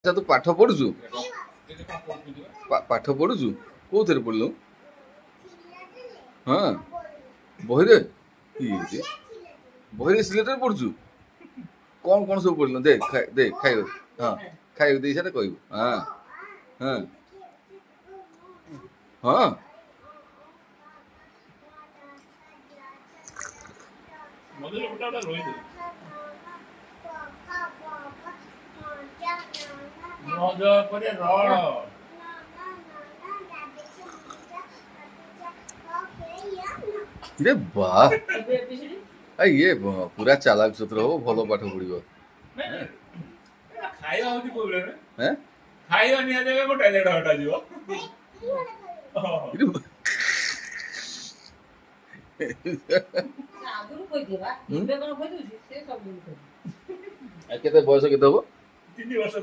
ଆଚ୍ଛା ତୁ ପାଠ ପଢୁଛୁ ପାଠ ପଢୁଛୁ କୋଉଥିରେ ପଢିଲୁ? ହଁ ବହିରେ ଇଏ ବହିରେ ସିଲେଟରେ ପଢୁଛୁ କଣ କଣ ସବୁ ପଢିଲୁ ଦେ ଦେ ଖାଇବ ହଁ ଖାଇବାକୁ ଦେଇ ସାରେ କହିବୁ ହଁ ହଁ ହଁ रे वाह ଇଏ ପୁରା ଚାଲାକ ଚତୁର ହବ ଭଲ ପାଠ ପଢିବ ଖାଇବା ହଉଛି ପ୍ରୋବ୍ଲେମ ହେଁ ଖାଇବା ନିହାତି ଗୋଟେ 1.5 ଘଣ୍ଟା ଯିବ କେତେ ବୟସ କେତେ ହବ 3 ବର୍ଷ